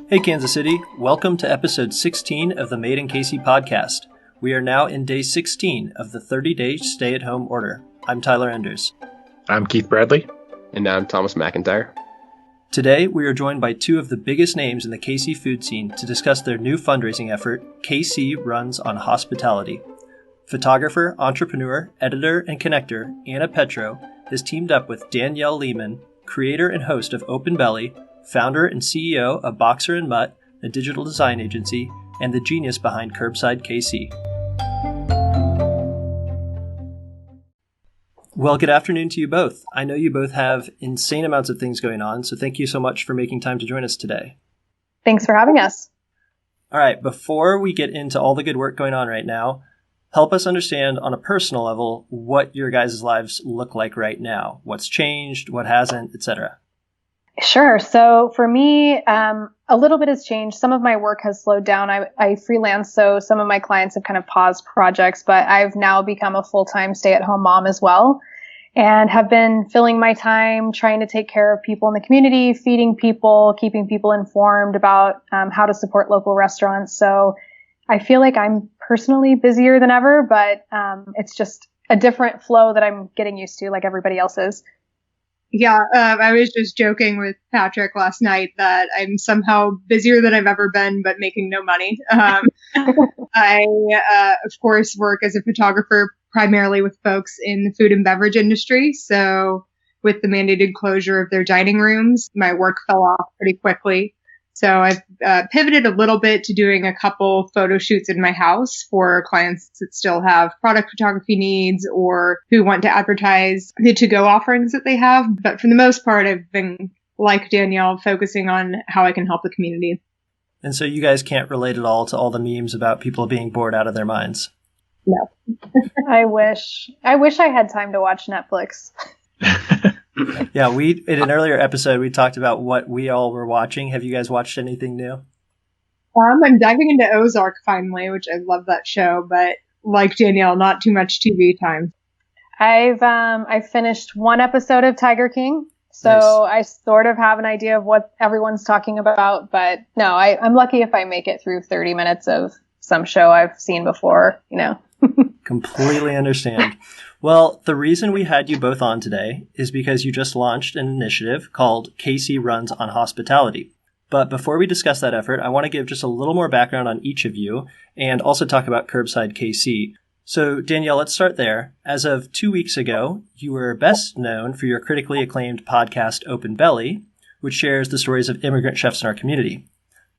Hey Kansas City, welcome to episode 16 of the Made in KC podcast. We are now in day 16 of the 30-day stay-at-home order. I'm Tyler Enders. I'm Keith Bradley. And I'm Thomas McIntyre. Today, we are joined by two of the biggest names in the KC food scene to discuss their new fundraising effort, KC Runs on Hospitality. Photographer, entrepreneur, editor, and connector Anna Petrow has teamed up with Danielle Lehman, creator and host of Open Belly, founder and CEO of Boxer Mutt, a digital design agency, and the genius behind Curbside KC. Well, good afternoon to you both. I know you both have insane amounts of things going on, so thank you so much for making time to join us today. Thanks for having us. All right, before we get into all the good work going on right now, help us understand on a personal level what your guys' lives look like right now. What's changed, what hasn't, etc. Sure. So for me, a little bit has changed. Some of my work has slowed down. I freelance, so some of my clients have kind of paused projects, but I've now become a full-time stay-at-home mom as well, and have been filling my time trying to take care of people in the community, feeding people, keeping people informed about how to support local restaurants. So I feel like I'm personally busier than ever, but it's just a different flow that I'm getting used to, like everybody else is. Yeah, I was just joking with Patrick last night that I'm somehow busier than I've ever been, but making no money. I, of course, work as a photographer primarily with folks in the food and beverage industry. So with the mandated closure of their dining rooms, my work fell off pretty quickly. So I've pivoted a little bit to doing a couple photo shoots in my house for clients that still have product photography needs or who want to advertise the to-go offerings that they have. But for the most part, I've been, like Danielle, focusing on how I can help the community. And so you guys can't relate at all to all the memes about people being bored out of their minds. No. I wish I had time to watch Netflix. Yeah, in an earlier episode, we talked about what we all were watching. Have you guys watched anything new? I'm diving into Ozark finally, which I love that show, but like Danielle, not too much TV time. I've finished one episode of Tiger King, so Nice. I sort of have an idea of what everyone's talking about, but no, I'm lucky if I make it through 30 minutes of some show I've seen before, Completely understand. Well, the reason we had you both on today is because you just launched an initiative called KC Runs on Hospitality. But before we discuss that effort, I want to give just a little more background on each of you and also talk about Curbside KC. So, Danielle, let's start there. As of 2 weeks ago, you were best known for your critically acclaimed podcast, Open Belly, which shares the stories of immigrant chefs in our community.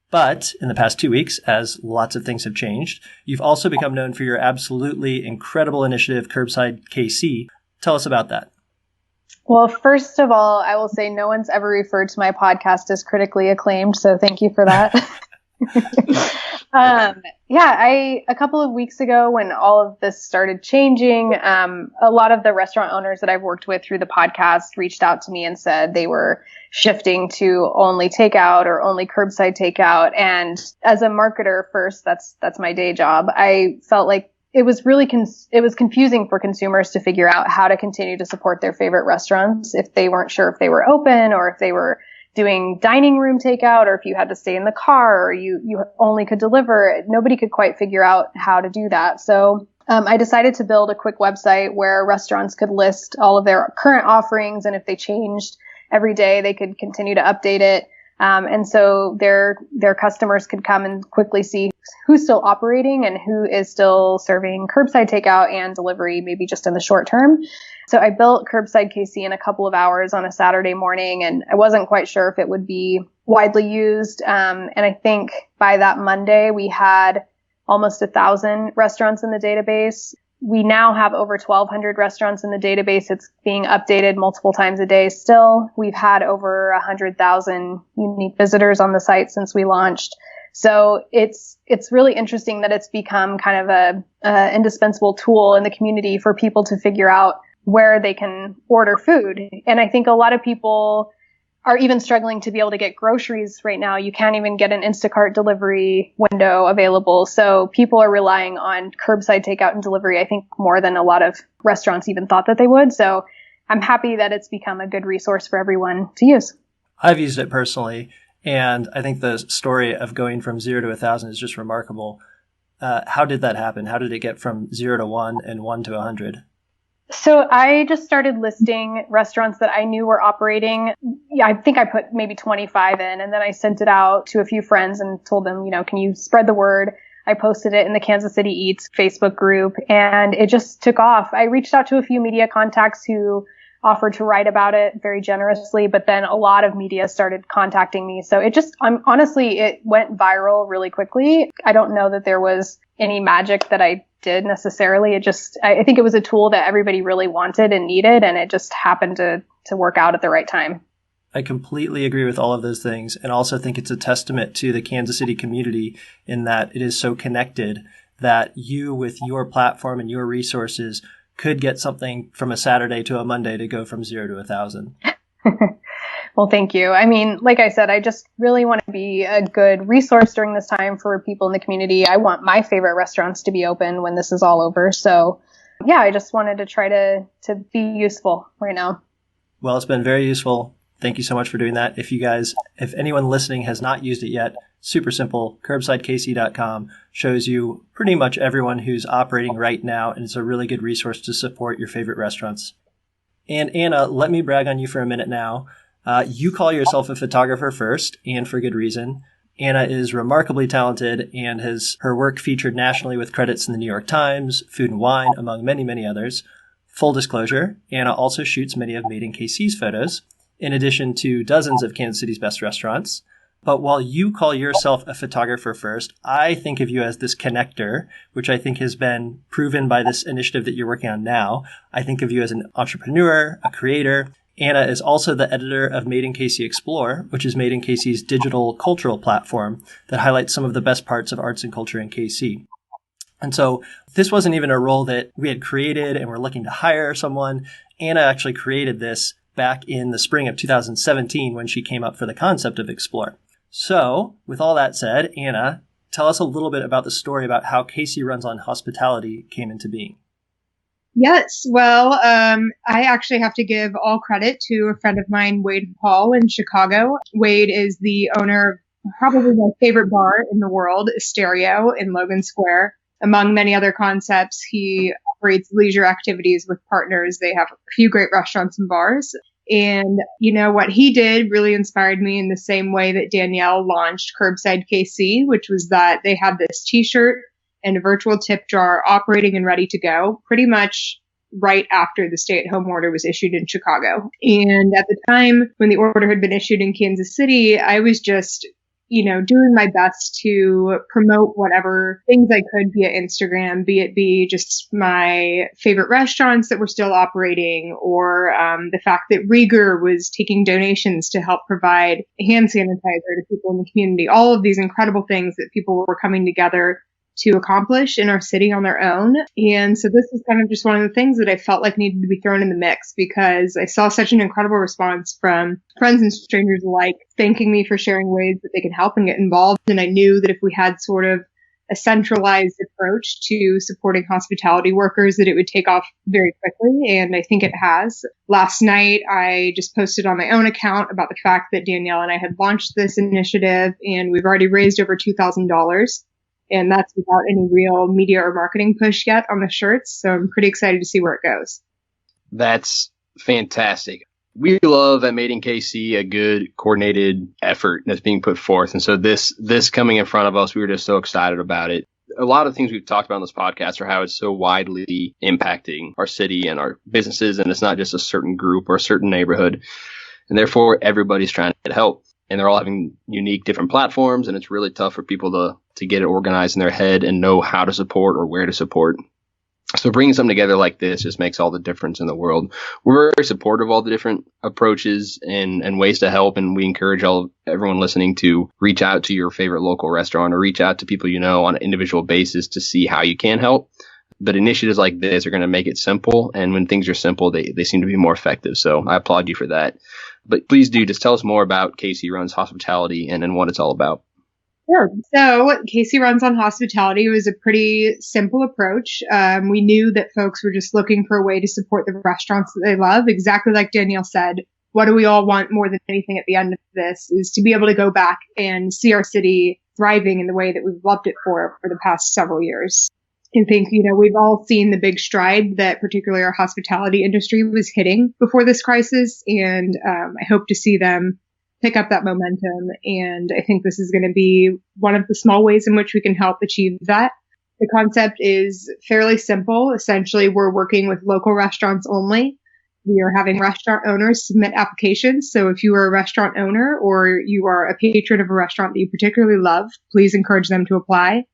But in the past 2 weeks, as lots of things have changed, you've also become known for your absolutely incredible initiative, Curbside KC. Tell us about that. Well, first of all, I will say no one's ever referred to my podcast as critically acclaimed, so thank you for that. A couple of weeks ago when all of this started changing, a lot of the restaurant owners that I've worked with through the podcast reached out to me and said they were shifting to only takeout or only curbside takeout. And as a marketer first, that's my day job. I felt like it was really it was confusing for consumers to figure out how to continue to support their favorite restaurants if they weren't sure if they were open or if they were doing dining room takeout or if you had to stay in the car or you only could deliver. Nobody could quite figure out how to do that. So I decided to build a quick website where restaurants could list all of their current offerings, and if they changed every day, they could continue to update it. And so their customers could come and quickly see who's still operating and who is still serving curbside takeout and delivery, maybe just in the short term. So I built Curbside KC in a couple of hours on a Saturday morning, and I wasn't quite sure if it would be widely used. And I think by that Monday, we had almost 1,000 restaurants in the database. We now have over 1,200 restaurants in the database. It's being updated multiple times a day still. We've had over 100,000 unique visitors on the site since we launched. So it's really interesting that it's become kind of a indispensable tool in the community for people to figure out where they can order food. And I think a lot of people are even struggling to be able to get groceries right now. You can't even get an Instacart delivery window available. So people are relying on curbside takeout and delivery, I think, more than a lot of restaurants even thought that they would. So I'm happy that it's become a good resource for everyone to use. I've used it personally, And I think the story of going from 0 to 1,000 is just remarkable. How did that happen? How did it get from 0 to 1 and 1 to 100? So I just started listing restaurants that I knew were operating. Yeah, I think I put maybe 25 in, and then I sent it out to a few friends and told them, can you spread the word? I posted it in the Kansas City Eats Facebook group, and it just took off. I reached out to a few media contacts who offered to write about it very generously, but then a lot of media started contacting me. So honestly, it went viral really quickly. I don't know that there was any magic that I did necessarily. I think it was a tool that everybody really wanted and needed, and it just happened to work out at the right time. I completely agree with all of those things, and also think it's a testament to the Kansas City community in that it is so connected that you, with your platform and your resources, could get something from a Saturday to a Monday to go from 0 to 1,000. Well, thank you. I mean, like I said, I just really want to be a good resource during this time for people in the community. I want my favorite restaurants to be open when this is all over. So yeah, I just wanted to try to be useful right now. Well, it's been very useful. Thank you so much for doing that. If anyone listening has not used it yet, super simple. CurbsideKC.com shows you pretty much everyone who's operating right now, and it's a really good resource to support your favorite restaurants. And Anna, let me brag on you for a minute now. You call yourself a photographer first, and for good reason. Anna is remarkably talented and has her work featured nationally with credits in the New York Times, Food and Wine, among many, many others. Full disclosure, Anna also shoots many of Made in KC's photos, in addition to dozens of Kansas City's best restaurants. But while you call yourself a photographer first, I think of you as this connector, which I think has been proven by this initiative that you're working on now. I think of you as an entrepreneur, a creator. Anna is also the editor of Made in KC Explore, which is Made in KC's digital cultural platform that highlights some of the best parts of arts and culture in KC. And so this wasn't even a role that we had created and we're looking to hire someone. Anna actually created this back in the spring of 2017 when she came up for the concept of Explore. So with all that said, Anna, tell us a little bit about the story about how KC Runs on Hospitality came into being. Yes, well, I actually have to give all credit to a friend of mine, Wade Hall in Chicago. Wade is the owner of probably my favorite bar in the world, Stereo in Logan Square. Among many other concepts, he operates leisure activities with partners. They have a few great restaurants and bars. And, what he did really inspired me in the same way that Danielle launched Curbside KC, which was that they had this t-shirt and a virtual tip jar operating and ready to go pretty much right after the stay-at-home order was issued in Chicago. And at the time when the order had been issued in Kansas City, I was just doing my best to promote whatever things I could via Instagram, be just my favorite restaurants that were still operating, or the fact that Rieger was taking donations to help provide hand sanitizer to people in the community. All of these incredible things that people were coming together to accomplish in our city on their own. And so this is kind of just one of the things that I felt like needed to be thrown in the mix, because I saw such an incredible response from friends and strangers alike, thanking me for sharing ways that they can help and get involved. And I knew that if we had sort of a centralized approach to supporting hospitality workers, that it would take off very quickly. And I think it has. Last night, I just posted on my own account about the fact that Danielle and I had launched this initiative, and we've already raised over $2,000. And that's without any real media or marketing push yet on the shirts. So I'm pretty excited to see where it goes. That's fantastic. We love at Made in KC a good coordinated effort that's being put forth. And so this coming in front of us, we were just so excited about it. A lot of things we've talked about on this podcast are how it's so widely impacting our city and our businesses. And it's not just a certain group or a certain neighborhood. And therefore, everybody's trying to get help. And they're all having unique different platforms. And it's really tough for people to get it organized in their head and know how to support or where to support. So bringing something together like this just makes all the difference in the world. We're very supportive of all the different approaches and ways to help. And we encourage everyone listening to reach out to your favorite local restaurant or reach out to people on an individual basis to see how you can help. But initiatives like this are going to make it simple. And when things are simple, they seem to be more effective. So I applaud you for that. But please do just tell us more about KC Runs Hospitality and what it's all about. Sure. So KC Runs on Hospitality was a pretty simple approach. We knew that folks were just looking for a way to support the restaurants that they love. Exactly like Danielle said, what do we all want more than anything at the end of this is to be able to go back and see our city thriving in the way that we've loved it for the past several years. I think, we've all seen the big stride that particularly our hospitality industry was hitting before this crisis. And I hope to see them pick up that momentum. And I think this is going to be one of the small ways in which we can help achieve that. The concept is fairly simple. Essentially, we're working with local restaurants only. We are having restaurant owners submit applications. So if you are a restaurant owner or you are a patron of a restaurant that you particularly love, please encourage them to apply.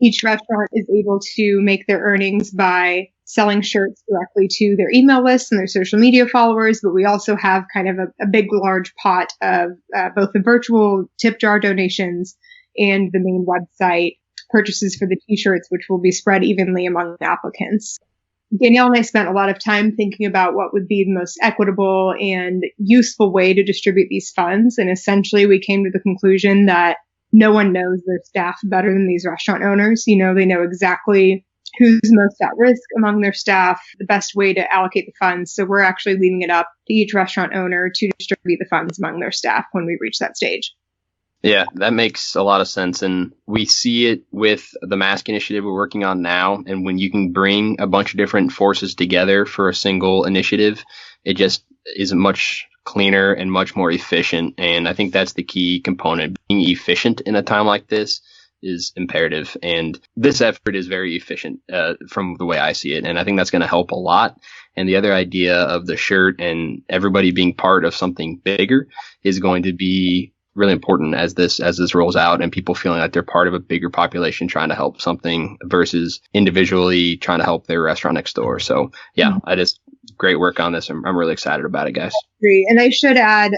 Each restaurant is able to make their earnings by selling shirts directly to their email lists and their social media followers. But we also have kind of a big, large pot of both the virtual tip jar donations and the main website purchases for the t-shirts, which will be spread evenly among the applicants. Danielle and I spent a lot of time thinking about what would be the most equitable and useful way to distribute these funds. And essentially, we came to the conclusion that no one knows their staff better than these restaurant owners. They know exactly who's most at risk among their staff, the best way to allocate the funds. So we're actually leaving it up to each restaurant owner to distribute the funds among their staff when we reach that stage. Yeah, that makes a lot of sense. And we see it with the mask initiative we're working on now. And when you can bring a bunch of different forces together for a single initiative, it just is much cleaner and much more efficient. And I think that's the key component. Being efficient in a time like this is imperative. And this effort is very efficient from the way I see it. And I think that's going to help a lot. And the other idea of the shirt and everybody being part of something bigger is going to be really important as this rolls out and people feeling like they're part of a bigger population trying to help something versus individually trying to help their restaurant next door. So yeah, great work on this. I'm really excited about it, guys. Agree. And I should add,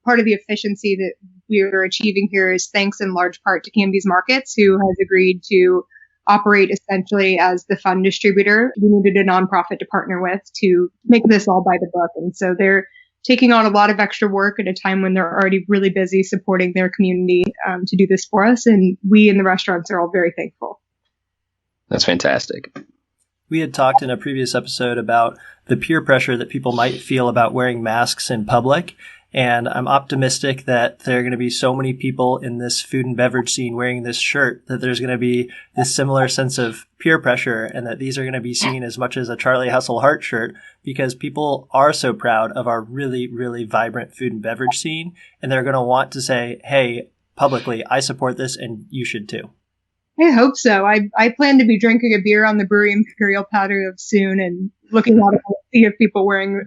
part of the efficiency that we are achieving here is thanks in large part to Camby's Markets, who has agreed to operate essentially as the fund distributor. We needed a nonprofit to partner with to make this all by the book. And so they're taking on a lot of extra work at a time when they're already really busy supporting their community to do this for us. And we in the restaurants are all very thankful. That's fantastic. We had talked in a previous episode about the peer pressure that people might feel about wearing masks in public. And I'm optimistic that there are going to be so many people in this food and beverage scene wearing this shirt that there's going to be this similar sense of peer pressure and that these are going to be seen as much as a Charlie Hustle Heart shirt because people are so proud of our really, really vibrant food and beverage scene. And they're going to want to say, hey, publicly, I support this and you should too. I hope so. I plan to be drinking a beer on the Brewery Imperial patio soon and looking out to see if people wearing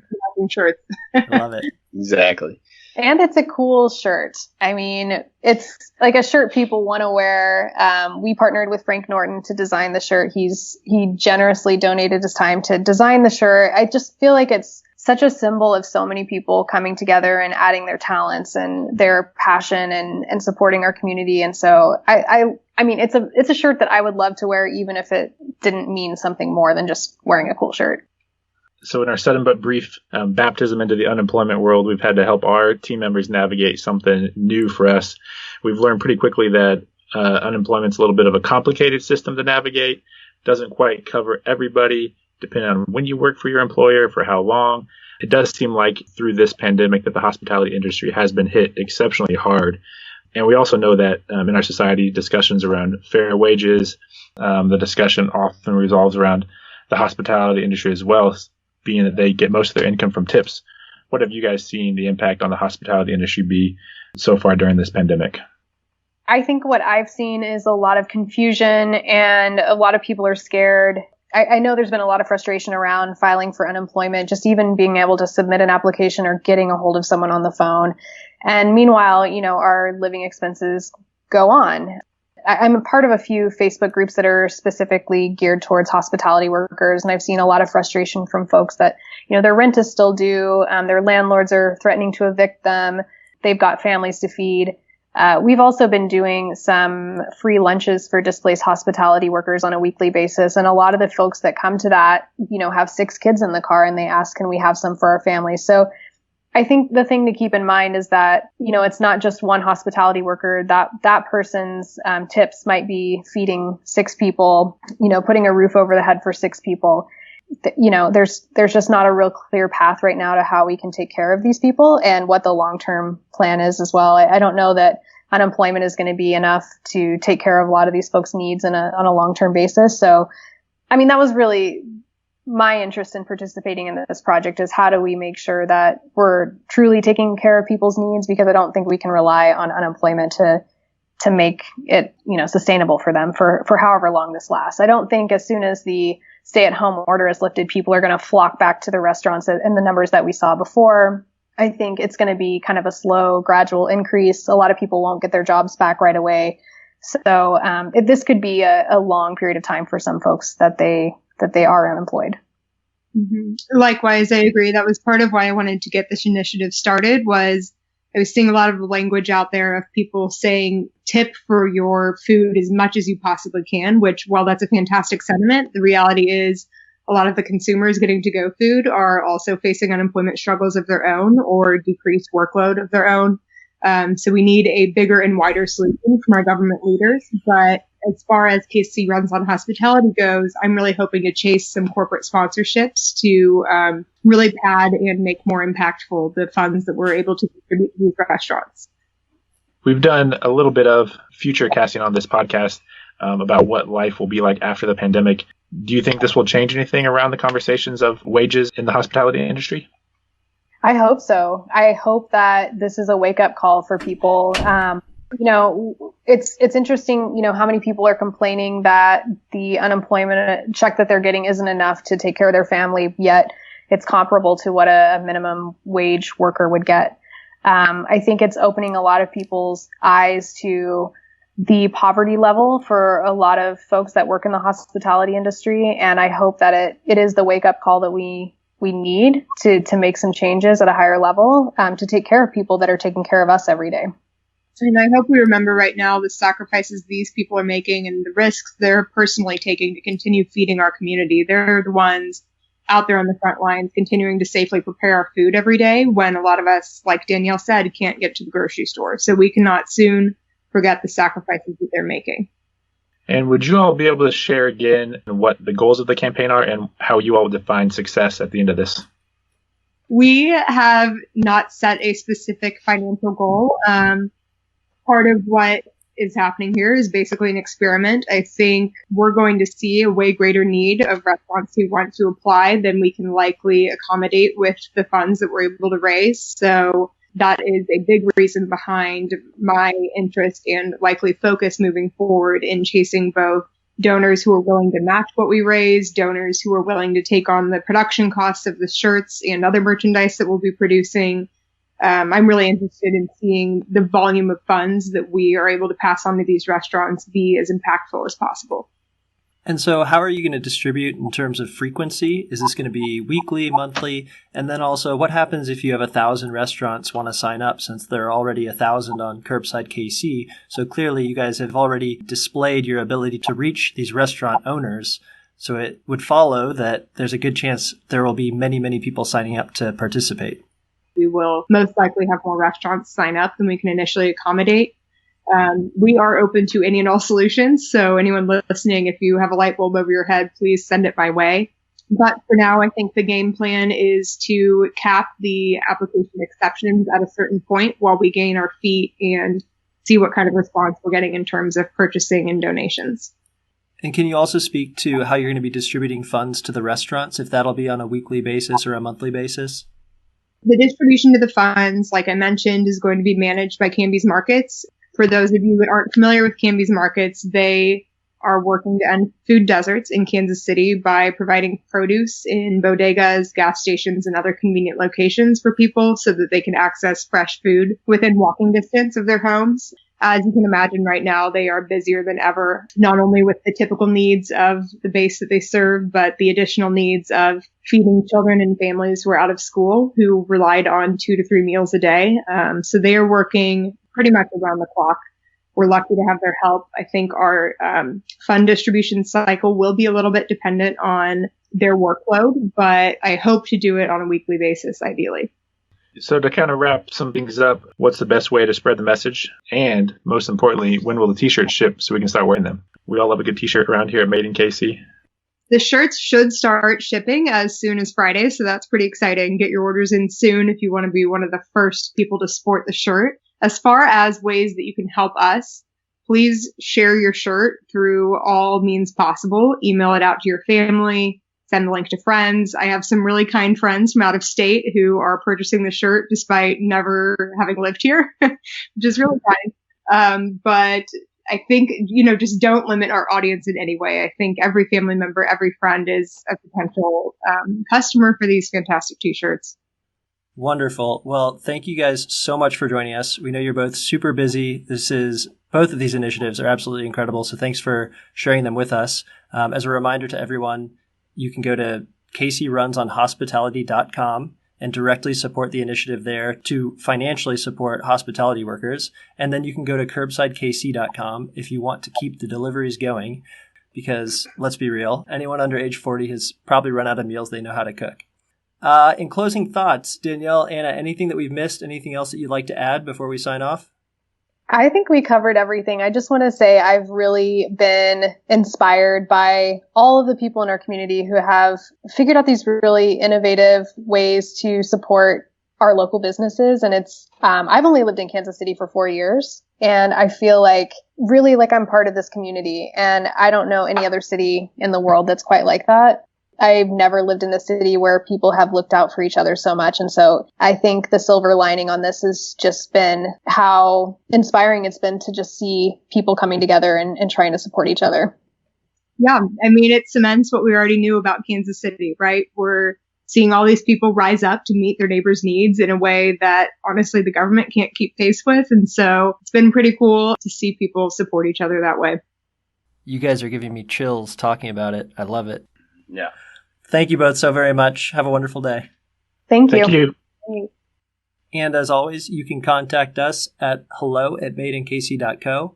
shirts. I love it. Exactly. And it's a cool shirt. I mean, it's like a shirt people want to wear. We partnered with Frank Norton to design the shirt. He generously donated his time to design the shirt. I just feel like it's such a symbol of so many people coming together and adding their talents and their passion and supporting our community. And so I mean, it's a shirt that I would love to wear, even if it didn't mean something more than just wearing a cool shirt. So in our sudden but brief baptism into the unemployment world, we've had to help our team members navigate something new for us. We've learned pretty quickly that unemployment's a little bit of a complicated system to navigate. Doesn't quite cover everybody, depending on when you work for your employer, for how long. It does seem like through this pandemic that the hospitality industry has been hit exceptionally hard. And we also know that in our society, discussions around fair wages, the discussion often revolves around the hospitality industry as well, being that they get most of their income from tips. What have you guys seen the impact on the hospitality industry be so far during this pandemic? I think what I've seen is a lot of confusion and a lot of people are scared. I know there's been a lot of frustration around filing for unemployment, just even being able to submit an application or getting a hold of someone on the phone. And meanwhile, our living expenses go on. I'm a part of a few Facebook groups that are specifically geared towards hospitality workers. And I've seen a lot of frustration from folks that, their rent is still due. Their landlords are threatening to evict them. They've got families to feed. We've also been doing some free lunches for displaced hospitality workers on a weekly basis. And a lot of the folks that come to that, have 6 kids in the car and they ask, can we have some for our families? So I think the thing to keep in mind is that, it's not just one hospitality worker. That person's tips might be feeding 6 people, putting a roof over the head for 6 people. there's just not a real clear path right now to how we can take care of these people and what the long-term plan is as well. I don't know that unemployment is going to be enough to take care of a lot of these folks' needs on a long-term basis. So, I mean, that was really my interest in participating in this project, is how do we make sure that we're truly taking care of people's needs, because I don't think we can rely on unemployment to make it, sustainable for them for however long this lasts. I don't think as soon as the stay-at-home order is lifted, people are going to flock back to the restaurants in the numbers that we saw before. I think it's going to be kind of a slow, gradual increase. A lot of people won't get their jobs back right away. So this could be a long period of time for some folks that they are unemployed. Mm-hmm. Likewise, I agree. That was part of why I wanted to get this initiative started. Was I was seeing a lot of the language out there of people saying tip for your food as much as you possibly can, which, while that's a fantastic sentiment, the reality is a lot of the consumers getting to-go food are also facing unemployment struggles of their own or decreased workload of their own. So we need a bigger and wider solution from our government leaders. But as far as KC Runs on Hospitality goes, I'm really hoping to chase some corporate sponsorships to really pad and make more impactful the funds that we're able to distribute to these restaurants. We've done a little bit of future casting on this podcast about what life will be like after the pandemic. Do you think this will change anything around the conversations of wages in the hospitality industry? I hope so. I hope that this is a wake-up call for people. It's interesting, how many people are complaining that the unemployment check that they're getting isn't enough to take care of their family, yet it's comparable to what a minimum wage worker would get. I think it's opening a lot of people's eyes to the poverty level for a lot of folks that work in the hospitality industry. And I hope that it is the wake-up call that we need to make some changes at a higher level to take care of people that are taking care of us every day. And I hope we remember right now the sacrifices these people are making and the risks they're personally taking to continue feeding our community. They're the ones out there on the front lines continuing to safely prepare our food every day when a lot of us, like Danielle said, can't get to the grocery store. So we cannot soon forget the sacrifices that they're making. And would you all be able to share again what the goals of the campaign are and how you all define success at the end of this? We have not set a specific financial goal. Part of what is happening here is basically an experiment. I think we're going to see a way greater need of restaurants who want to apply than we can likely accommodate with the funds that we're able to raise. So that is a big reason behind my interest and likely focus moving forward in chasing both donors who are willing to match what we raise, donors who are willing to take on the production costs of the shirts and other merchandise that we'll be producing. I'm really interested in seeing the volume of funds that we are able to pass on to these restaurants be as impactful as possible. And so how are you going to distribute in terms of frequency? Is this going to be weekly, monthly? And then also, what happens if you have 1,000 restaurants want to sign up, since there are already 1,000 on Curbside KC? So clearly you guys have already displayed your ability to reach these restaurant owners. So it would follow that there's a good chance there will be many, many people signing up to participate. We will most likely have more restaurants sign up than we can initially accommodate. We are open to any and all solutions. So anyone listening, if you have a light bulb over your head, please send it my way. But for now, I think the game plan is to cap the application exceptions at a certain point while we gain our feet and see what kind of response we're getting in terms of purchasing and donations. And can you also speak to how you're going to be distributing funds to the restaurants, if that'll be on a weekly basis or a monthly basis? The distribution to the funds, like I mentioned, is going to be managed by Canby's Markets. For those of you that aren't familiar with Canby's Markets, they are working to end food deserts in Kansas City by providing produce in bodegas, gas stations, and other convenient locations for people so that they can access fresh food within walking distance of their homes. As you can imagine right now, they are busier than ever, not only with the typical needs of the base that they serve, but the additional needs of feeding children and families who are out of school who relied on 2 to 3 meals a day. So they are working pretty much around the clock. We're lucky to have their help. I think our fund distribution cycle will be a little bit dependent on their workload, but I hope to do it on a weekly basis, ideally. So to kind of wrap some things up, what's the best way to spread the message? And most importantly, when will the t-shirts ship so we can start wearing them? We all love a good t-shirt around here at Made in KC. The shirts should start shipping as soon as Friday, so that's pretty exciting. Get your orders in soon if you want to be one of the first people to sport the shirt. As far as ways that you can help us, please share your shirt through all means possible. Email it out to your family, send the link to friends. I have some really kind friends from out of state who are purchasing the shirt despite never having lived here, which is really kind. But I think, just don't limit our audience in any way. I think every family member, every friend is a potential customer for these fantastic t-shirts. Wonderful. Well, thank you guys so much for joining us. We know you're both super busy. Both of these initiatives are absolutely incredible. So thanks for sharing them with us. As a reminder to everyone, you can go to kcrunsonhospitality.com and directly support the initiative there to financially support hospitality workers. And then you can go to curbsidekc.com if you want to keep the deliveries going, because let's be real, anyone under age 40 has probably run out of meals they know how to cook. In closing thoughts, Danielle, Anna, anything that we've missed, anything else that you'd like to add before we sign off? I think we covered everything. I just want to say I've really been inspired by all of the people in our community who have figured out these really innovative ways to support our local businesses. And I've only lived in Kansas City for 4 years, and I feel really like I'm part of this community. And I don't know any other city in the world that's quite like that. I've never lived in a city where people have looked out for each other so much. And so I think the silver lining on this has just been how inspiring it's been to just see people coming together and trying to support each other. Yeah. I mean, it cements what we already knew about Kansas City, right? We're seeing all these people rise up to meet their neighbors' needs in a way that honestly the government can't keep pace with. And so it's been pretty cool to see people support each other that way. You guys are giving me chills talking about it. I love it. Yeah. Thank you both so very much. Have a wonderful day. Thank you. Thank you. And as always, you can contact us at hello@madeinkc.co,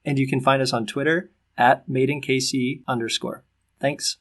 and you can find us on Twitter @madeinkc_. Thanks.